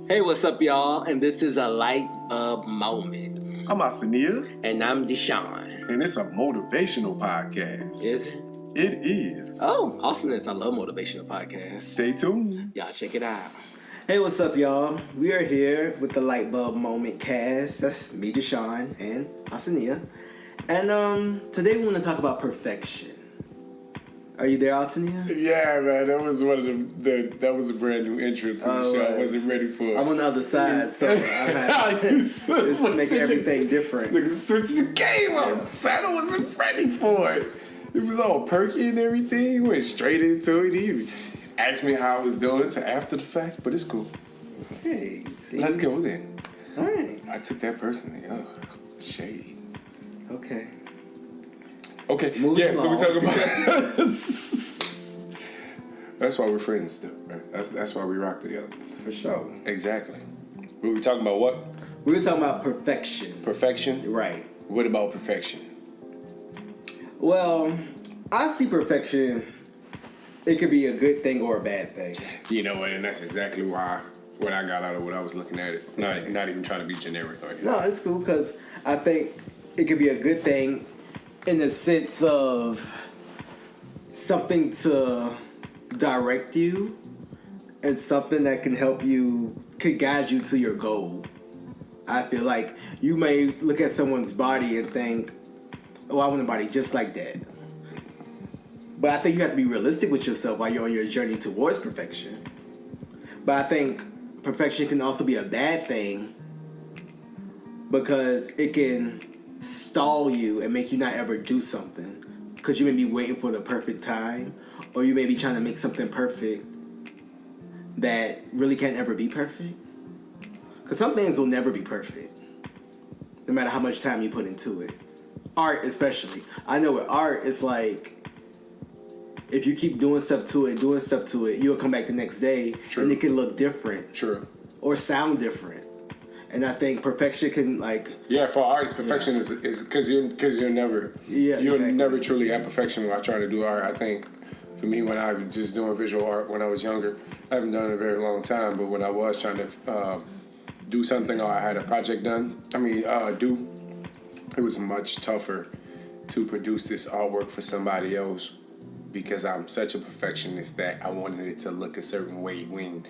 Hey, what's up, y'all? And this is a Lite-Bulb moment. I'm Asania. And I'm Deshaun. And it's a motivational podcast. Is it? It is. Oh, awesomeness. I love motivational podcasts. Stay tuned. Y'all check it out. Hey, what's up, y'all? We are here with the Lite-Bulb moment cast. That's me, Deshaun, and Asania. And today we want to talk about perfection. Are you there, Asania? Yeah, man. That was one of that was a brand new intro to the show. Right. I wasn't ready for it. I'm on the other side, so I've had to make everything different. Switch the game up. I wasn't ready for it. It was all perky and everything. Went straight into it. He asked me how I was doing to after the fact, but it's cool. Hey, see? Let's go then. All right. I took that personally. Oh, shade. Okay. Okay, Moving yeah, so we're along. talking about... That's why we're friends, though, right? That's why we rock together. For sure. Exactly. We were talking about what? We were talking about perfection. Perfection? Right. What about perfection? Well, I see perfection, it could be a good thing or a bad thing. You know what, and that's exactly why what I got out of what I was looking at it. Not even trying to be generic or anything. No, it's cool because I think it could be a good thing in the sense of something to direct you and something that can help you, could guide you to your goal. I feel like you may look at someone's body and think, oh, I want a body just like that. But I think you have to be realistic with yourself while you're on your journey towards perfection. But I think perfection can also be a bad thing because it can stall you and make you not ever do something because you may be waiting for the perfect time, or you may be trying to make something perfect that really can't ever be perfect. Because some things will never be perfect, no matter how much time you put into it. Art especially. I know with art, it's like if you keep doing stuff to it, you'll come back the next day and it can look different. Sure. Or sound different. And I think perfection can for artists, perfection is because you're never never truly at perfection while trying to do art. I think for me, when I was just doing visual art when I was younger, I haven't done it in a very long time. But when I was trying to do something or I had a project done, it was much tougher to produce this artwork for somebody else because I'm such a perfectionist that I wanted it to look a certain way when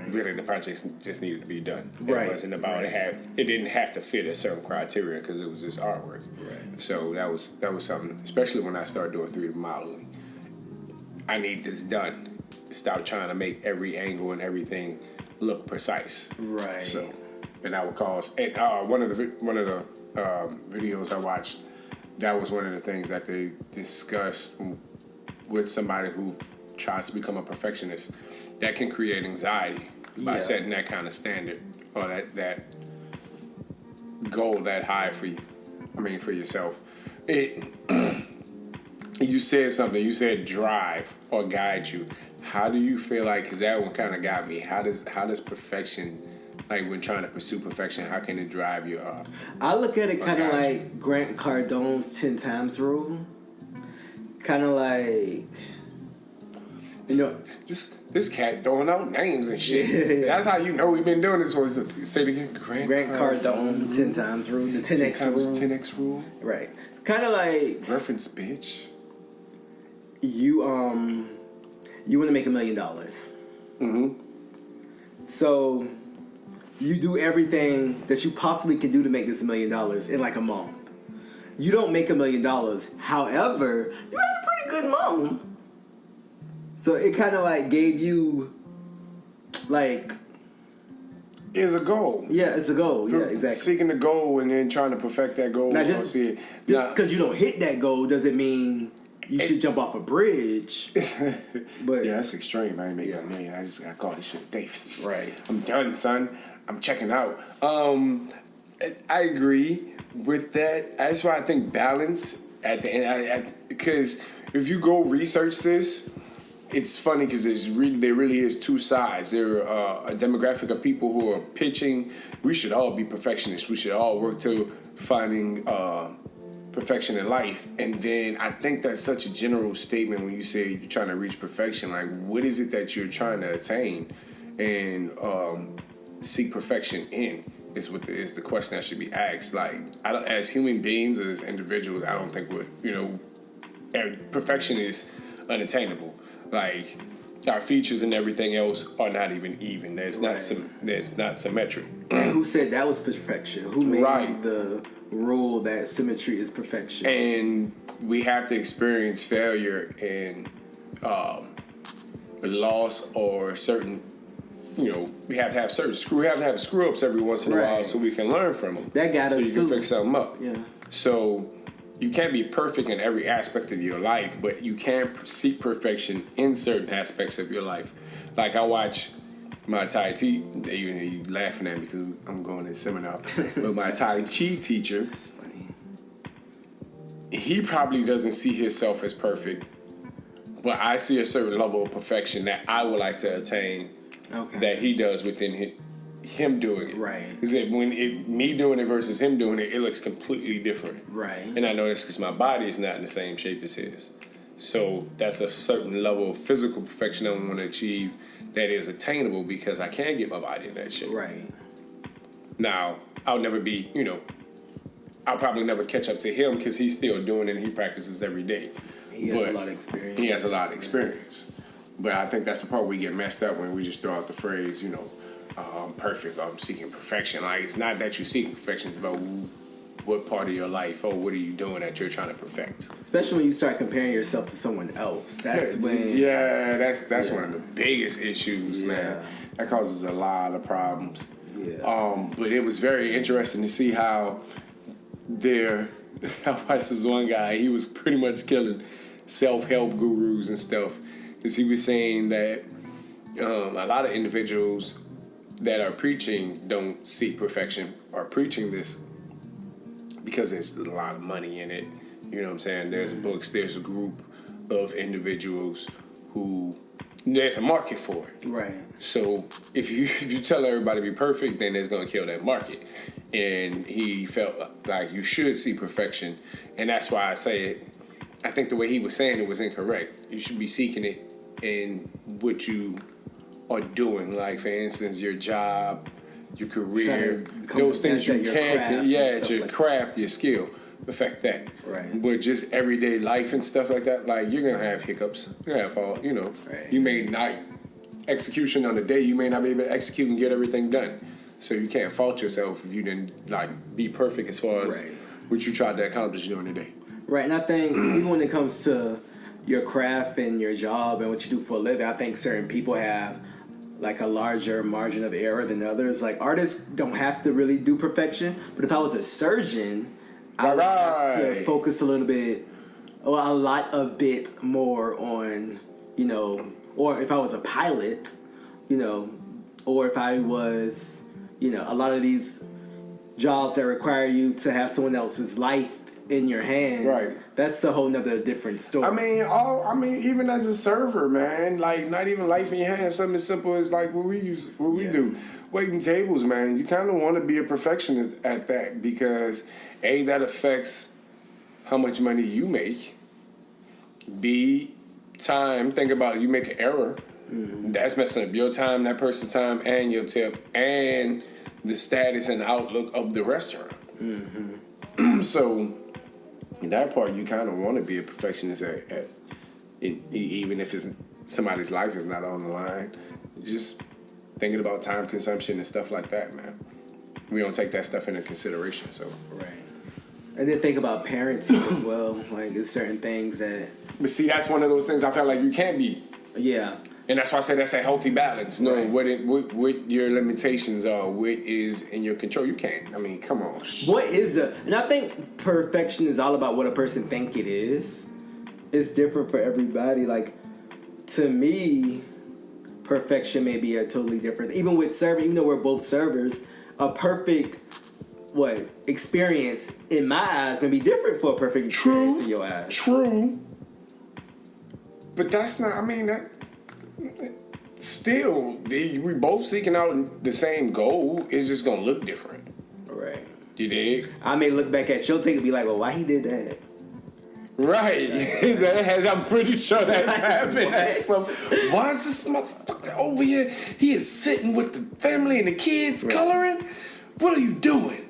really the project just needed to be done. It wasn't about it didn't have to fit a certain criteria because it was just artwork. Right. So that was something, especially when I started doing 3D modeling. I need this done. Stop trying to make every angle and everything look precise. Right. So, and that would cause. And one of the videos I watched, that was one of the things that they discussed with somebody who tries to become a perfectionist. That can create anxiety by setting that kind of standard or that goal that high for you. For yourself. You said something. You said drive or guide you. How do you feel like? Because that one kind of got me. How does perfection, like when trying to pursue perfection, how can it drive you up? I look at it kind of like Grant Cardone's 10 times rule. Kind of like, this cat throwing out names and shit. Yeah. That's how you know we've been doing this for. Say it again. Grant Cardone, 10 times rule, the 10x rule. 10x rule. Right. Kind of like reference, bitch. You want to make $1 million. Mm-hmm. So you do everything that you possibly can do to make this $1 million in like a month. You don't make $1 million. However, you had a pretty good month. So it kind of like gave you is a goal. Yeah, it's a goal. Yeah, exactly. Seeking the goal and then trying to perfect that goal. Now, just because you don't hit that goal doesn't mean you should jump off a bridge. But yeah, that's extreme. I ain't making $1 million. I just got caught this shit. Davis. Right. I'm done, son. I'm checking out. I agree with that. That's why I think balance at the end. Because if you go research this, it's funny because there really is two sides. There are a demographic of people who are pitching, we should all be perfectionists. We should all work to finding perfection in life. And then I think that's such a general statement when you say you're trying to reach perfection. Like, what is it that you're trying to attain? And seek perfection in is the question that should be asked. Like, as human beings, as individuals, I don't think perfection is unattainable. Like, our features and everything else are not even. There's not symmetric. And who said that was perfection? Who made the rule that symmetry is perfection? And we have to experience failure and loss or certain. We have to have screw ups every once in a while so we can learn from them. That got us too. So you can fix something up. Yeah. So you can't be perfect in every aspect of your life, but you can seek perfection in certain aspects of your life. Like, I watch my Tai Chi, even you laughing at me because I'm going to seminar, but my Tai Chi teacher, he probably doesn't see himself as perfect, but I see a certain level of perfection that I would like to attain that he does within him doing it. Right. Because me doing it versus him doing it, it looks completely different. Right. And I know that's because my body is not in the same shape as his. So that's a certain level of physical perfection I want to achieve that is attainable because I can get my body in that shape. Right. Now, I'll never be, I'll probably never catch up to him because he's still doing it and he practices every day. He has a lot of experience. He has a lot of experience. But I think that's the part we get messed up when we just throw out the phrase, I'm perfect, I'm seeking perfection. Like, it's not that you're seeking perfection, it's about what part of your life or what are you doing that you're trying to perfect. Especially when you start comparing yourself to someone else. That's when... Yeah, that's one of the biggest issues, man. That causes a lot of problems. Yeah. But it was very interesting to see how I watched this one guy, he was pretty much killing self-help gurus and stuff. Because he was saying that a lot of individuals that are preaching don't seek perfection are preaching this because there's a lot of money in it. You know what I'm saying? There's books, there's a group of individuals who there's a market for it. Right. So if you tell everybody to be perfect, then it's going to kill that market. And he felt like you should see perfection. And that's why I say it. I think the way he was saying it was incorrect. You should be seeking it in what you are doing. Like, for instance, your job, your career, those things you can, your craft, your skill. Perfect that. Right. But just everyday life and stuff like that, like, you're going to have hiccups. You're going to have fall, Right. You may not, execution on the day, you may not be able to execute and get everything done. So you can't fault yourself if you didn't, be perfect as far as what you tried to accomplish during the day. Right, and I think even when it comes to your craft and your job and what you do for a living, I think certain people have a larger margin of error than others. Like, artists don't have to really do perfection, but if I was a surgeon, I would have to focus a little bit, or a lot of bit more on, or if I was a pilot, or if I was, a lot of these jobs that require you to have someone else's life in your hands. Right. That's a whole nother different story. I mean, even as a server, man, not even life in your hands. Something as simple as what we do, waiting tables, man. You kind of want to be a perfectionist at that because A, that affects how much money you make. B, time. Think about it. You make an error. Mm-hmm. That's messing up your time, that person's time, and your tip, and the status and outlook of the restaurant. Mm-hmm. So, in that part, you kind of want to be a perfectionist even if somebody's life is not on the line. Just thinking about time consumption and stuff like that, man. We don't take that stuff into consideration. So right. And then think about parenting as well. There's certain things that. But see, that's one of those things I felt like you can't be. Yeah. And that's why I say that's a healthy balance. Know what your limitations are, what is in your control. You can't. Come on. What is and I think perfection is all about what a person think it is. It's different for everybody. To me, perfection may be a totally different. Even with serving, even though we're both servers, a perfect experience in my eyes may be different for a perfect experience in your eyes. True. But that's not. Still, we both seeking out the same goal. It's just gonna look different. Right. You dig? I may look back at your thing and be like, well, why he did that? Right. I'm pretty sure that's happened. Why is this motherfucker over here? He is sitting with the family and the kids coloring. What are you doing?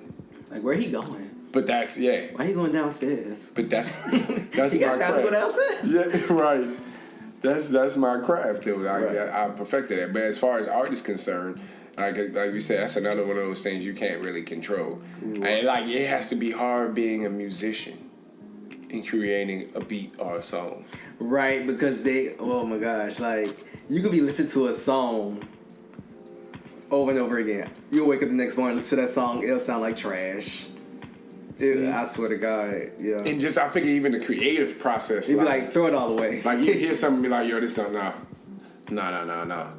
Like, where he going? But that's Why he going downstairs? But that's he got time to go downstairs. Yeah, right. That's my craft, though. I perfected it. But as far as art is concerned, like we said, that's another one of those things you can't really control. And like it has to be hard being a musician and creating a beat or a song. Right, because oh my gosh, like you could be listening to a song over and over again. You'll wake up the next morning, listen to that song, it'll sound like trash. I swear to God, yeah. And just, I figure even the creative process. You'd be like, throw it all away. Like, you hear something and be like, yo, this don't, no.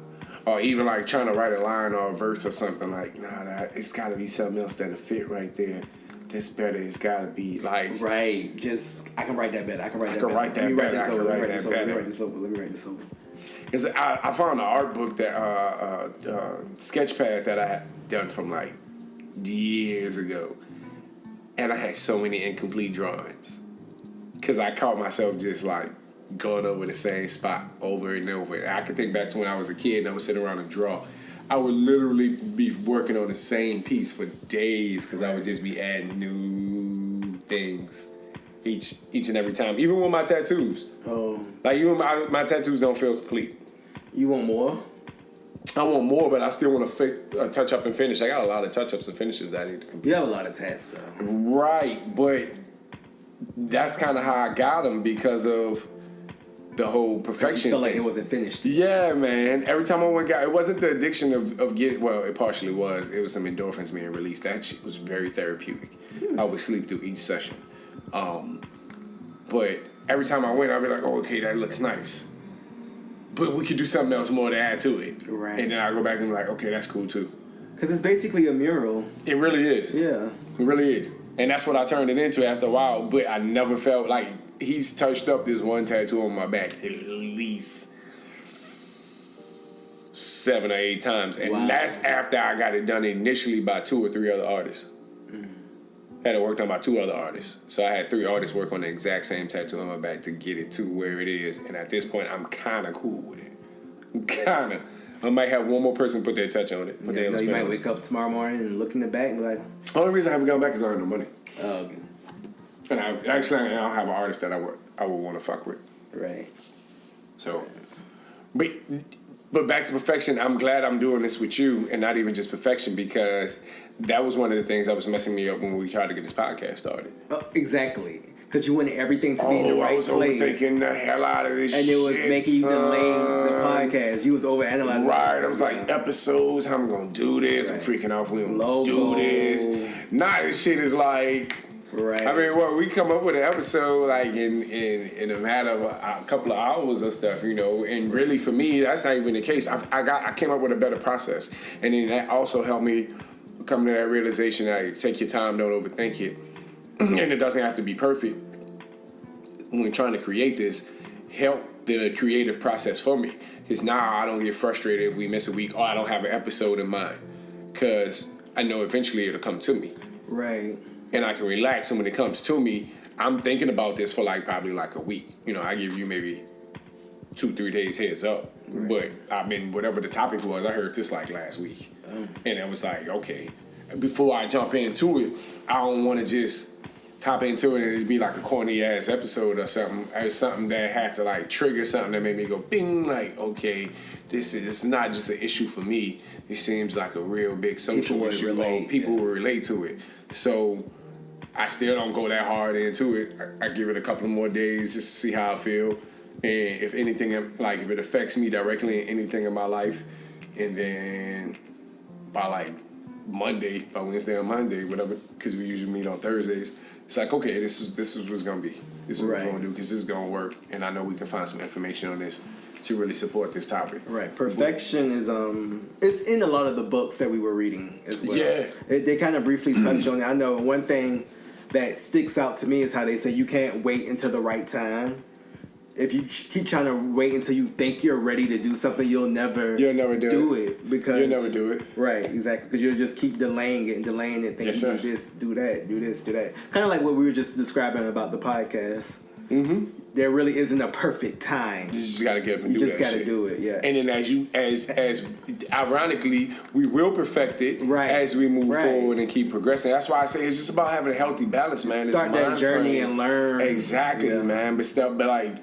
Or even like trying to write a line or a verse or something, like, it's got to be something else that'll fit right there. This better, it's got to be like. Right, I can write that better. I can write that better. Let me write this over. Because I found an art book that, sketch pad that I had done from like years ago. And I had so many incomplete drawings. Because I caught myself just like going over the same spot over and over. And I can think back to when I was a kid and I would sit around and draw. I would literally be working on the same piece for days because I would just be adding new things each and every time. Even with my tattoos. Oh. Like even my tattoos don't feel complete. You want more? I want more, but I still want to touch up and finish. I got a lot of touch ups and finishes that I need to complete. You have a lot of tats, though. Right, but that's kind of how I got them because of the whole perfection. You felt like it wasn't finished. Yeah, man. Every time I went, it wasn't the addiction of getting. Well, it partially was. It was some endorphins being released. That shit was very therapeutic. I would sleep through each session, but every time I went, I'd be like, "Oh, okay, that looks nice." But we could do something else more to add to it. Right. And then I go back and be like, okay, that's cool too. Because it's basically a mural. It really is. Yeah. It really is. And that's what I turned it into after a while. But I never felt like he's touched up this one tattoo on my back at least 7 or 8 times. And that's after I got it done initially by 2 or 3 other artists. Had it worked on by 2 other artists. So I had 3 artists work on the exact same tattoo on my back to get it to where it is. And at this point, I'm kind of cool with it. I might have one more person put their touch on it. You might wake up tomorrow morning and look in the back and be like... The only reason I haven't gone back is I don't have no money. Oh, okay. And I don't have an artist that I would want to fuck with. Right. So, but back to perfection, I'm glad I'm doing this with you and not even just perfection because that was one of the things that was messing me up when we tried to get this podcast started. Exactly. Because you wanted everything to be in the right place. I was overthinking the hell out of this shit. And it was making you delay the podcast. You was overanalyzing. Right. I was like, episodes, how I'm going to do this. Right. I'm freaking out. We don't do this. Nah, this shit is like... Right. I mean, we come up with an episode like in a matter of a couple of hours or stuff, you know. And really, for me, that's not even the case. I came up with a better process, and then that also helped me come to that realization that take your time, don't overthink it, and it doesn't have to be perfect. When trying to create this, help the creative process for me, because now I don't get frustrated if we miss a week or I don't have an episode in mind, because I know eventually it'll come to me. Right. And I can relax, and when it comes to me, I'm thinking about this for probably a week. You know, I give you maybe 2-3 days heads up. Right. But whatever the topic was, I heard this last week. And it was like, okay, before I jump into it, I don't want to just hop into it and it'd be like a corny ass episode or something. Or something that had to trigger something that made me go bing, okay, this is not just an issue for me. This seems like a real big social issue. People will relate to it. So I still don't go that hard into it. I give it a couple more days just to see how I feel. And if anything, if it affects me directly in anything in my life, and then by Wednesday or Monday, whatever, because we usually meet on Thursdays, it's okay, this is what it's going to be. This is what we're going to do because this is going to work. And I know we can find some information on this to really support this topic. Right. Perfection is it's in a lot of the books that we were reading as well. Yeah. They kind of briefly touch on it. I know one thing that sticks out to me is how they say you can't wait until the right time. If you keep trying to wait until you think you're ready to do something, you'll never do it because you'll never do it. Right, exactly. Because you'll just keep delaying it, thinking do this, do that, do this, do that. Kind of like what we were just describing about the podcast. There really isn't a perfect time. You just gotta get up and do that. You just gotta do it, yeah. And then as ironically, we will perfect it as we move forward and keep progressing. That's why I say it's just about having a healthy balance, man. Start that journey and learn. Exactly, man. But like,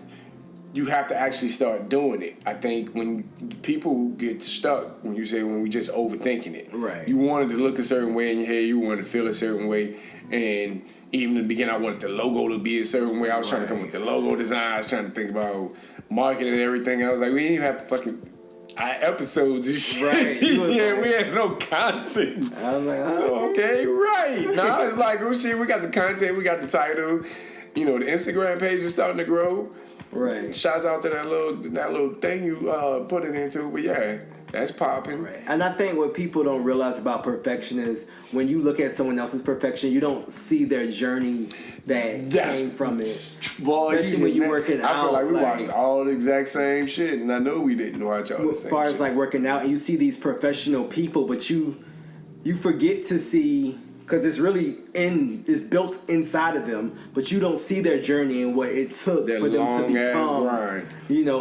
you have to actually start doing it. I think when people get stuck, when we just overthinking it. Right. You wanted to look a certain way in your head, you wanted to feel a certain way, and even in the beginning, I wanted the logo to be a certain way. I was trying to come up with the logo design. I was trying to think about marketing and everything. I was like, we didn't even have fucking episodes and shit. Right. Yeah, we had no content. I was like, okay, right. Now it's like, oh shit, we got the content, we got the title. You know, the Instagram page is starting to grow. Right. Shouts out to that little thing you put it into. But yeah, that's popping. Right. And I think what people don't realize about perfection is when you look at someone else's perfection, you don't see their journey that came from it. Boy, especially when you're working out. I feel like we watched all the exact same shit, and I know we didn't watch all the same shit. As far as like working out, and you see these professional people, but you forget to see, because it's built inside of them, but you don't see their journey and what it took for them to become,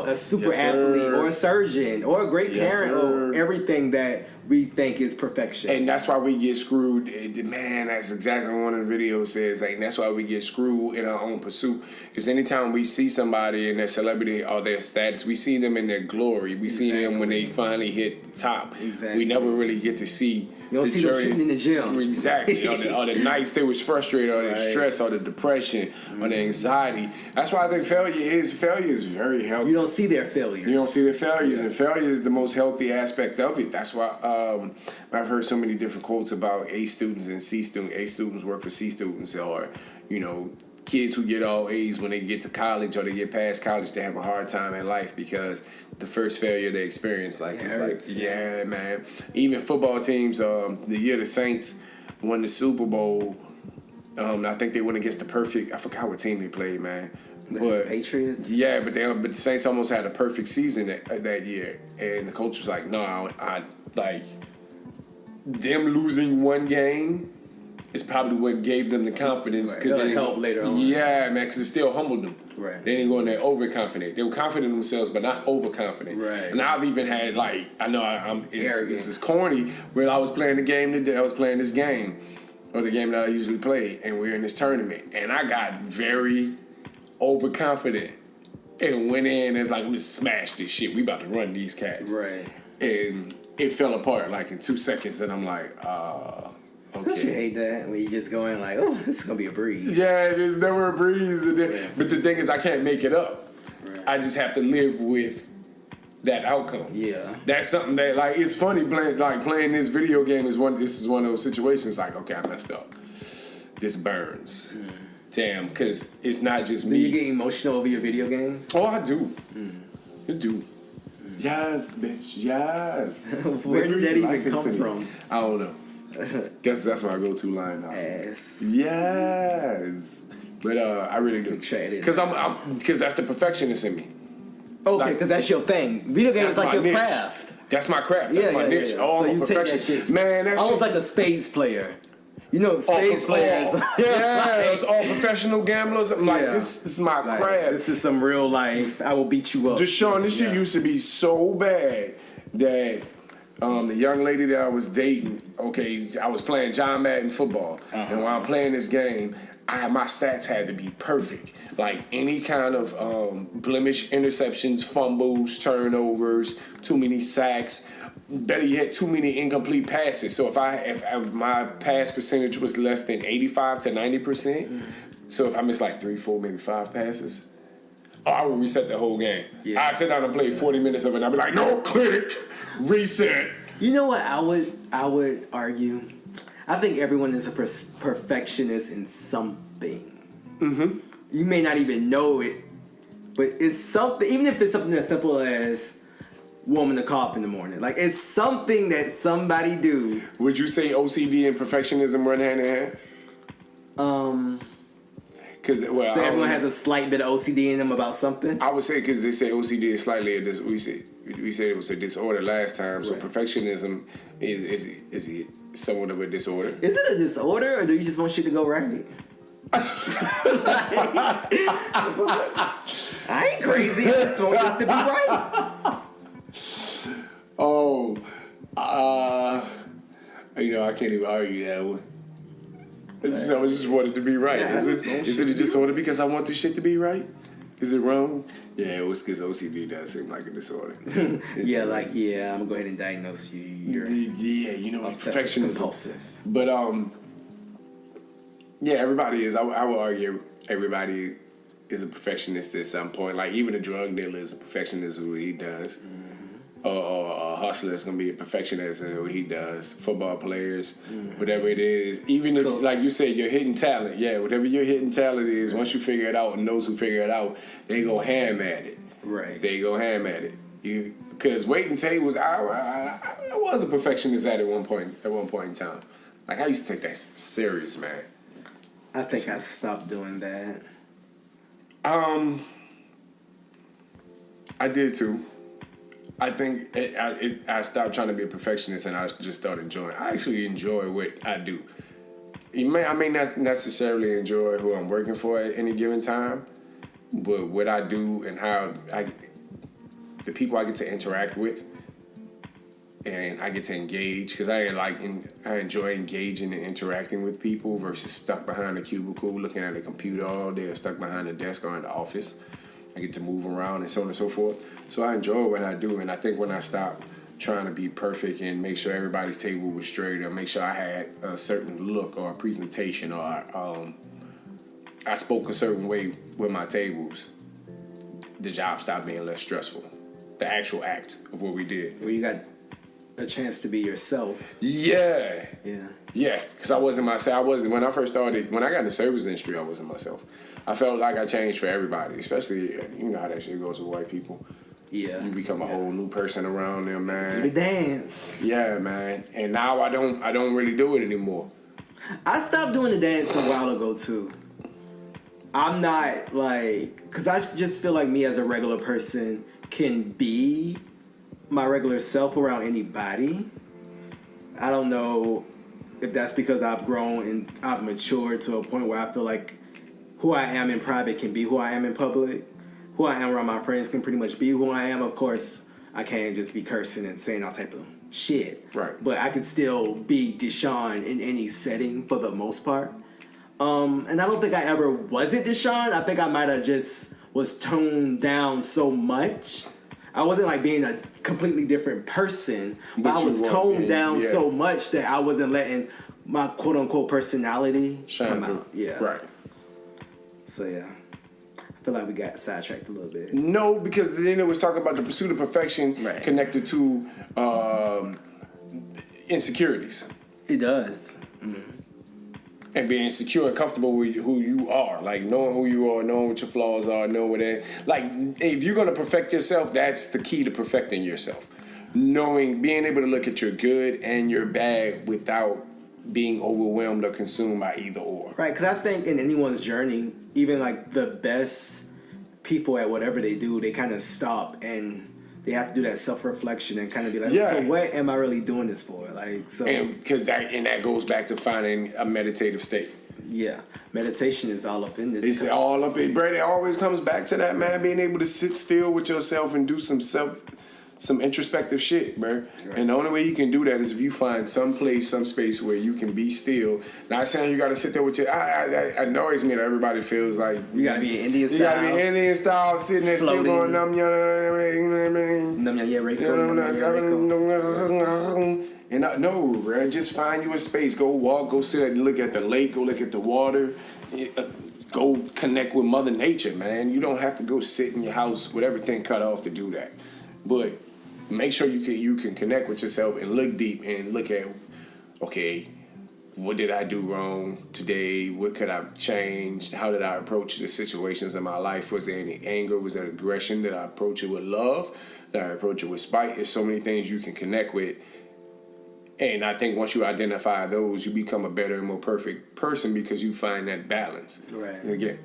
a super athlete or a surgeon or a great parent or everything that we think is perfection. And that's why we get screwed. Man, that's exactly what one of the videos says. Like, that's why we get screwed in our own pursuit. Because anytime we see somebody in their celebrity or their status, we see them in their glory. We see them when they finally hit the top. Exactly. We never really get to see. You don't see them sitting in the gym. Exactly. or the nights they was frustrated, or the stress, or the depression, or the anxiety. That's why I think failure is very healthy. You don't see their failures. You don't see their failures, and failure is the most healthy aspect of it. That's why I've heard so many different quotes about A students and C students. A students work for C students, or kids who get all A's when they get to college or they get past college, they have a hard time in life because the first failure they experience, man. Even football teams, the year the Saints won the Super Bowl, I think they went against I forgot what team they played, man. But Patriots? Yeah, but the Saints almost had a perfect season that year. And the coach was like, no, I like them losing one game is probably what gave them the confidence. Because it helped later on. Yeah, man, because it still humbled them. Right. They didn't go in there overconfident. They were confident in themselves, but not overconfident. Right. And I've even had, this is corny, when I was playing the game today, I was playing this game, or the game that I usually play, and we're in this tournament. And I got very overconfident and went in and was like, we just smashed this shit. We about to run these cats. Right. And it fell apart like in 2 seconds, and I'm like, okay. Don't you hate that when you just go in like, oh, this is gonna be a breeze? Yeah, it is never a breeze. But the thing is, I can't make it up. Right. I just have to live with that outcome. Yeah, that's something that it's funny playing this video game is one. This is one of those situations. Like, okay, I messed up. This burns. Damn, because it's not just me. Do you get emotional over your video games? Oh, I do. I do. Yes, bitch. Yes. Where did that even come from? I don't know. Guess that's my go-to line now. Ass. Yes. But I really do. Because that's the perfectionist in me. Okay, because that's your thing. Video games is like your craft. That's my craft. That's my niche. Oh, so I'm you a perfectionist. Take that shit. Man, that's almost like a spades player. Spades players. It's all professional gamblers. This is my craft. This is some real life. I will beat you up. Deshaun, this shit used to be so bad that the young lady that I was dating, I was playing John Madden football. And while I'm playing this game, my stats had to be perfect. Like any kind of blemish, interceptions, fumbles, turnovers, too many sacks, better yet, too many incomplete passes. So if my pass percentage was less than 85 to 90%, so if I missed 3, 4, maybe 5 passes, I would reset the whole game. Yeah. I'd sit down and play 40 minutes of it, and I'd be like, no, click, reset. You know what I would argue? I think everyone is a perfectionist in something. Mm-hmm. You may not even know it, but it's something, even if it's something as simple as warming the car up in the morning. It's something that somebody do. Would you say OCD and perfectionism run hand in hand? So everyone has a slight bit of OCD in them about something? I would say because they say OCD is slightly we said it was a disorder last time. Right. So perfectionism is somewhat of a disorder. Is it a disorder, or do you just want shit to go right? I ain't crazy. I just want this to be right. Oh, I can't even argue that one. I just want it to be right. Yeah, Is it just order because I want this shit to be right? Is it wrong? Yeah, it was because OCD does seem like a disorder. I'm gonna go ahead and diagnose you. You're perfectionism. Compulsive. But everybody is. I will argue everybody is a perfectionist at some point. Like even a drug dealer is a perfectionist in what he does. Or a hustler is gonna be a perfectionist in what he does. Football players, whatever it is. Even if, like you said, your hidden talent. Yeah, whatever your hidden talent is, once you figure it out, and those who figure it out, they go ham at it. Right. They go ham at it. Because waiting tables, I was a perfectionist at one point in time. Like I used to take that serious, man. I think I stopped doing that. I did too. I think I stopped trying to be a perfectionist and I just started enjoying. I actually enjoy what I do. I may not necessarily enjoy who I'm working for at any given time, but what I do and how the people I get to interact with and I get to engage, because I enjoy engaging and interacting with people versus stuck behind a cubicle looking at a computer all day or stuck behind a desk or in the office. I get to move around and so on and so forth. So I enjoy what I do, and I think when I stopped trying to be perfect and make sure everybody's table was straight or make sure I had a certain look or a presentation or I spoke a certain way with my tables, the job stopped being less stressful. The actual act of what we did. Well, you got a chance to be yourself. Yeah. Yeah. Yeah, because I wasn't myself. When I first started, when I got in the service industry, I wasn't myself. I felt like I changed for everybody, especially, you know how that shit goes with white people. Yeah. You become a whole new person around them, man. Do the dance. Yeah, man. And now I don't really do it anymore. I stopped doing the dance a while ago, too. I'm not, because I just feel like me as a regular person can be my regular self around anybody. I don't know if that's because I've grown and I've matured to a point where I feel like who I am in private can be who I am in public. Who I am around my friends can pretty much be who I am. Of course, I can't just be cursing and saying all type of shit. Right. But I can still be Deshaun in any setting for the most part. And I don't think I ever wasn't Deshaun. I think I might have just was toned down so much. I wasn't like being a completely different person, but I was toned down so much that I wasn't letting my quote unquote personality come out. Yeah. Right. So yeah. I feel like we got sidetracked a little bit. No, because then it was talking about the pursuit of perfection connected to insecurities. It does. And being secure and comfortable with who you are. Like knowing who you are, knowing what your flaws are, knowing what that. Like if you're gonna perfect yourself, that's the key to perfecting yourself. Being able to look at your good and your bad without being overwhelmed or consumed by either or. Right, because I think in anyone's journey, even like the best people at whatever they do, they kind of stop and they have to do that self-reflection and kind of be like, so what am I really doing this for? Like, so, and because that goes back to finding a meditative state. Yeah, meditation is all up in this. It's all up in, Brady. It always comes back to that, man. Being able to sit still with yourself and do some introspective shit, bro. Right. And the only way you can do that is if you find some place, some space where you can be still. Not saying you got to sit there with your. It annoys me that everybody feels like you got to be Indian style. You got to be Indian style, sitting there still going num and no, bro. Just find you a space. Go walk. Go sit and look at the lake. Go look at the water. Go connect with Mother Nature, man. You don't have to go sit in your house with everything cut off to do that. But make sure you can connect with yourself and look deep and look at, okay, what did I do wrong today? What could I have changed? How did I approach the situations in my life? Was there any anger? Was there aggression? Did I approach it with love? Did I approach it with spite? There's so many things you can connect with. And I think once you identify those, you become a better and more perfect person because you find that balance. Right. Again,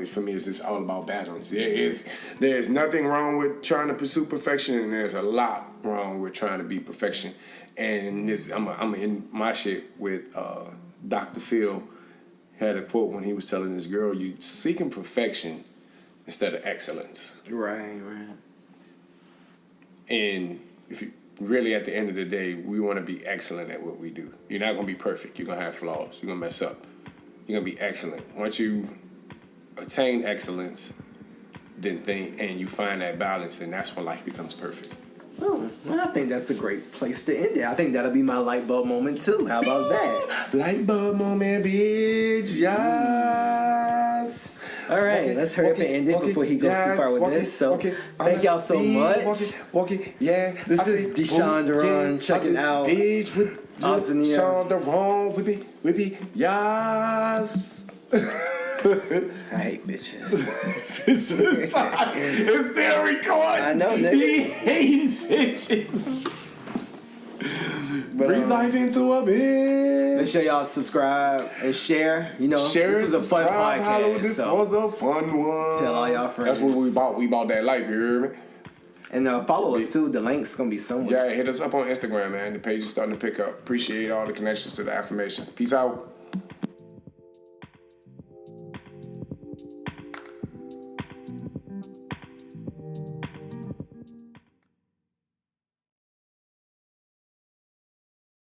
for me, it's just all about balance. There's nothing wrong with trying to pursue perfection, and there's a lot wrong with trying to be perfection. And I'm in my shit with Dr. Phil. had a quote when he was telling this girl, "You seeking perfection instead of excellence." Right. And if you really, at the end of the day, we want to be excellent at what we do. You're not going to be perfect. You're going to have flaws. You're going to mess up. You're going to be excellent. Once you attain excellence, and you find that balance, and that's when life becomes perfect. Oh, well, I think that's a great place to end it. I think that'll be my light bulb moment too. How about that? Light bulb moment, bitch. Yes. All right, okay, let's hurry up and end it before he goes too far with this. So, thank y'all so much. Yeah. This is Deshaun Duran checking out Deshaun Duran with me. Yes. I hate bitches. It's still recording. I know, nigga. He hates bitches. Breathe life into a bitch. Make sure y'all subscribe and share. You know, this was a fun podcast. This was a fun one. Tell all y'all friends. That's what we bought. We bought that life, you hear me? And follow us too. The link's gonna be somewhere. Yeah, hit us up on Instagram, man. The page is starting to pick up. Appreciate all the connections to the affirmations. Peace out.